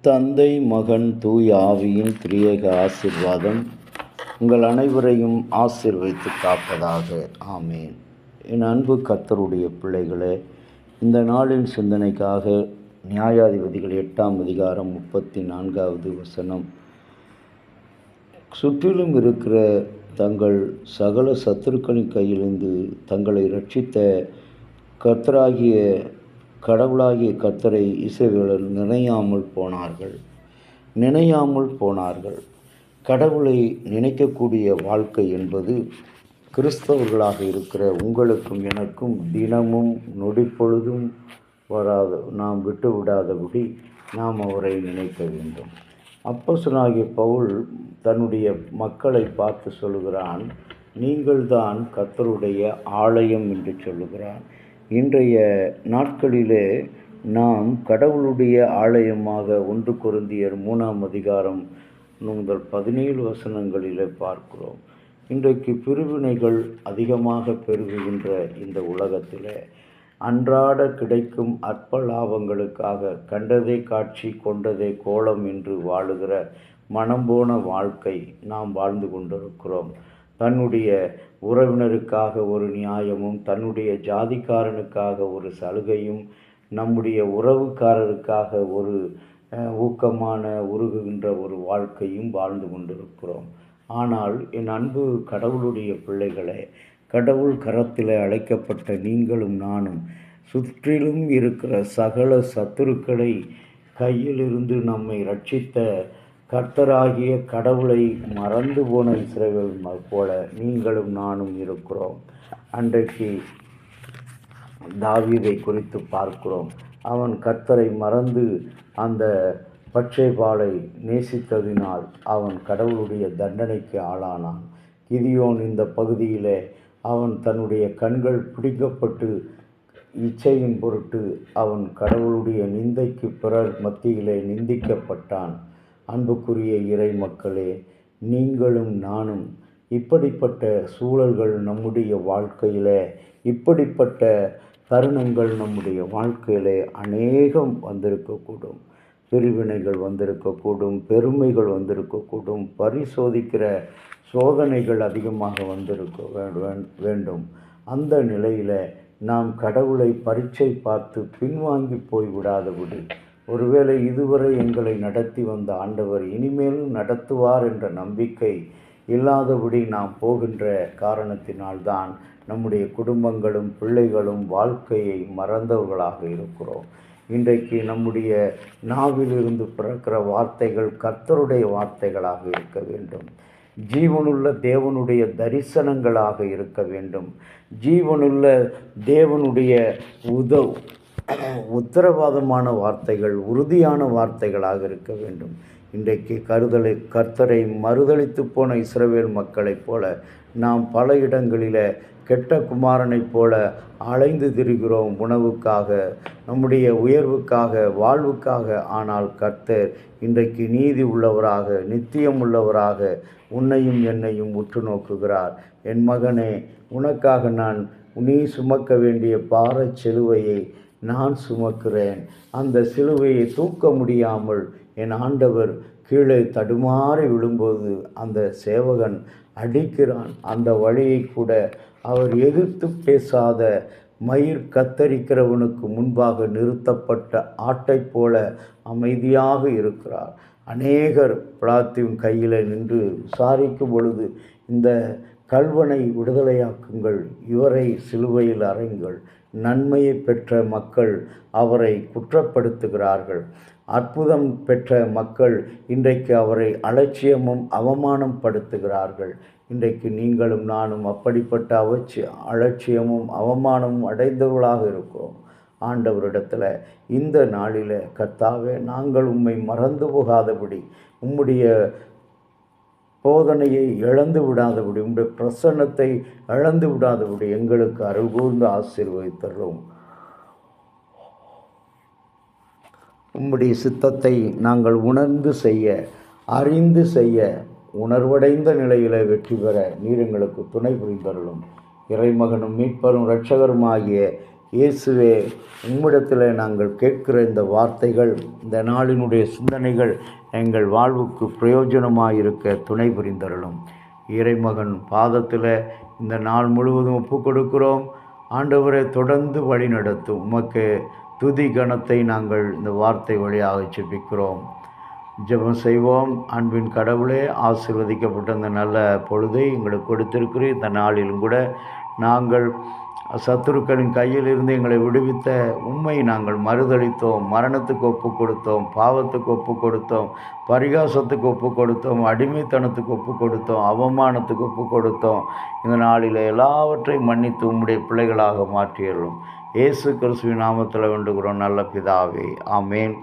தந்தை, மகன், தூய ஆவியின் திரியேக ஆசீர்வாதம் உங்கள் அனைவரையும் ஆசீர்வதித்து காப்பதாக. ஆமேன். என் அன்பு கர்த்தருடைய பிள்ளைகளே, இந்த நாளின் சிந்தனைக்காக நியாயாதிபதிகள் 8ஆம் அதிகாரம் 34வது வசனம். சுற்றிலும் இருக்கிற தங்கள் சகல சத்துருக்களின் கையிலிருந்து தங்களை ரட்சித்த கர்த்தராகிய கடவுளாகிய கர்த்தரை இஸ்ரவேலர் நினையாமல் போனார்கள். கடவுளை நினைக்கக்கூடிய வாழ்க்கை என்பது கிறிஸ்தவர்களாக இருக்கிற உங்களுக்கும் எனக்கும் தினமும் நொடிப்பொழுதும் நாம் விட்டுவிடாதபடி நாம் அவரை நினைக்க வேண்டும். அப்போஸ்தலனாகிய பவுல் தன்னுடைய மக்களை பார்த்து சொல்லுகிறான், நீங்கள்தான் கர்த்தருடைய ஆலயம் என்று சொல்லுகிறான். இன்றைய நாட்களிலே நாம் கடவுளுடைய ஆலயமாக 1 கொரிந்தியர் 3ஆம் அதிகாரம் முதல் 17 வசனங்களிலே பார்க்கிறோம். இன்றைக்கு பிரிவினைகள் அதிகமாக பெருகுகின்ற இந்த உலகத்திலே அன்றாட கிடைக்கும் அற்ப லாபங்களுக்காக கண்டதே காட்சி கொண்டதே கோலம் என்று வாழுகிற மனம் போன வாழ்க்கை நாம் வாழ்ந்து கொண்டிருக்கிறோம். தன்னுடைய உறவினருக்காக ஒரு நியாயமும், தன்னுடைய ஜாதிக்காரனுக்காக ஒரு சலுகையும், நம்முடைய உறவுக்காரருக்காக ஒரு ஊக்கமான உருகுகின்ற ஒரு வாழ்க்கையும் வாழ்ந்து கொண்டிருக்கிறோம். ஆனால் என் அன்பு கடவுளுடைய பிள்ளைகளே, கடவுள் கரத்தில் அழைக்கப்பட்ட நீங்களும் நானும் சுற்றிலும் இருக்கிற சகல சத்துருக்களை கையிலிருந்து நம்மை ரட்சித்த கர்த்தராகிய கடவுளை மறந்து போன இஸ்ரவேல் போல நீங்களும் நானும் இருக்கிறோம். அன்றைக்கு தாவீதை குறித்து பார்க்கிறோம். அவன் கர்த்தரை மறந்து அந்த பட்சேபாளை நேசித்ததினால் அவன் கடவுளுடைய தண்டனைக்கு ஆளானான். கிதியோன் இந்த பகுதியிலே அவன் தன்னுடைய கண்கள் பிடிக்கப்பட்டு இச்சையின் பொருட்டு அவன் கடவுளுடைய நிந்தைக்கு பிறர் மத்தியிலே நிந்திக்கப்பட்டான். அன்புக்குரிய இறை மக்களே, நீங்களும் நானும் இப்படிப்பட்ட சூழல்கள் நம்முடைய வாழ்க்கையில், இப்படிப்பட்ட தருணங்கள் நம்முடைய வாழ்க்கையில் அநேகம் வந்திருக்கக்கூடும். பிரிவினைகள் வந்திருக்கக்கூடும், பெருமைகள் வந்திருக்கக்கூடும், பரிசோதிக்கிற சோதனைகள் அதிகமாக வந்திருக்க வேண்டும். அந்த நிலையில் நாம் கடவுளை பரீட்சை பார்த்து பின்வாங்கி போய்விடாதபடி, ஒருவேளை இதுவரை எங்களை நடத்தி வந்த ஆண்டவர் இனிமேலும் நடத்துவார் என்ற நம்பிக்கை இல்லாதபடி நாம் போகின்ற காரணத்தினால்தான் நம்முடைய குடும்பங்களும் பிள்ளைகளும் வாழ்க்கையை மறந்தவர்களாக இருக்கிறோம். இன்றைக்கு நம்முடைய நாவிலிருந்து பிறக்கிற வார்த்தைகள் கர்த்தருடைய வார்த்தைகளாக இருக்க வேண்டும். ஜீவனுள்ள தேவனுடைய தரிசனங்களாக இருக்க வேண்டும். ஜீவனுள்ள தேவனுடைய உத்தரவாதமான வார்த்தைகள், உறுதியான வார்த்தைகளாக இருக்க வேண்டும். இன்றைக்கு கர்த்தரை மறுதலித்து போன இஸ்ரவேல் மக்களைப் போல நாம் பல இடங்களில் கெட்ட குமாரனைப் போல அலைந்து திரிகிறோம் உணவுக்காக, நம்முடைய உயர்வுக்காக, வாழ்வுக்காக. ஆனால் கர்த்தர் இன்றைக்கு நீதி உள்ளவராக, நித்தியம் உள்ளவராக உன்னையும் என்னையும் உற்று நோக்குகிறார். என் மகனே, உனக்காக நீ சுமக்க வேண்டிய பாரச் சிலுவையை நான் சுமக்கிறேன். அந்த சிலுவையை தூக்க முடியாமல் என் ஆண்டவர் கீழே தடுமாறி விழும்போது அந்த சேவகன் அடிக்கிறான். அந்த வழியை கூட அவர் எதிர்த்து பேசாத மயிர் கத்தரிக்கிறவனுக்கு முன்பாக நிறுத்தப்பட்ட ஆட்டைப் போல அமைதியாக இருக்கிறார். அநேகர் பிலாத்தின் கையில் நின்று விசாரிக்கும் பொழுது, இந்த கள்வனை விடுதலையாக்குங்கள், இவரை சிலுவையில் அறையுங்கள். நன்மையை பெற்ற மக்கள் அவரை குற்றப்படுத்துகிறார்கள். அற்புதம் பெற்ற மக்கள் இன்றைக்கு அவரை அலட்சியமும் அவமானம் படுத்துகிறார்கள். இன்றைக்கு நீங்களும் நானும் அப்படிப்பட்ட அலட்சியமும் அவமானமும் அடைந்தவர்களாக இருக்கிறோம். ஆண்டவரிடத்தில் இந்த நாளில், கர்த்தாவே, நாங்கள் உம்மை மறந்து போகாதபடி, உம்முடைய போதனையை இழந்து விடாதபடி, உம்முடைய பிரசன்னத்தை இழந்து விடாதபடி எங்களுக்கு அருள் கூர்ந்து ஆசீர்வதித்தருளும். உம்முடைய சித்தத்தை நாங்கள் உணர்ந்து செய்ய, அறிந்து செய்ய, உணர்வடைந்த நிலையில் வெற்றி பெற நீர் எங்களுக்கு துணை புரிந்தருளும். இறைமகனும் மீட்பரும் இரட்சகருமாகிய இயேசுவே, உம்மிடத்தில் நாங்கள் கேட்கிற இந்த வார்த்தைகள், இந்த நாளினுடைய சிந்தனைகள் எங்கள் வாழ்வுக்கு பிரயோஜனமாக இருக்க துணை புரிந்தருளும். இறைமகன் பாதத்தில் இந்த நாள் முழுவதும் ஒப்பு கொடுக்கிறோம். ஆண்டவரை தொடர்ந்து வழி நடத்தும். உமக்கு துதி கணத்தை நாங்கள் இந்த வார்த்தை வழியாக ஜெபிக்கிறோம். ஜெபம் செய்வோம். அன்பின் கடவுளே, ஆசீர்வதிக்கப்பட்ட இந்த நல்ல பொழுதை எங்களுக்கு கொடுத்திருக்கிறீர். இந்த நாளிலும் கூட நாங்கள் சத்துருக்களின் கையில் இருந்து எங்களை விடுவித்த உம்மை நாங்கள் மறுதளித்தோம், மரணத்துக்கு ஒப்பு கொடுத்தோம், பாவத்துக்கு ஒப்பு கொடுத்தோம், பரிகாசத்துக்கு ஒப்பு கொடுத்தோம், அடிமைத்தனத்துக்கு ஒப்பு கொடுத்தோம், அவமானத்துக்கு ஒப்பு கொடுத்தோம். இந்த நாளில் எல்லாவற்றையும் மன்னித்து உம்முடைய பிள்ளைகளாக மாற்றியறோம். இயேசு கிறிஸ்துவின் நாமத்தில் வேண்டுகிறோம் நல்ல பிதாவே, ஆமேன்.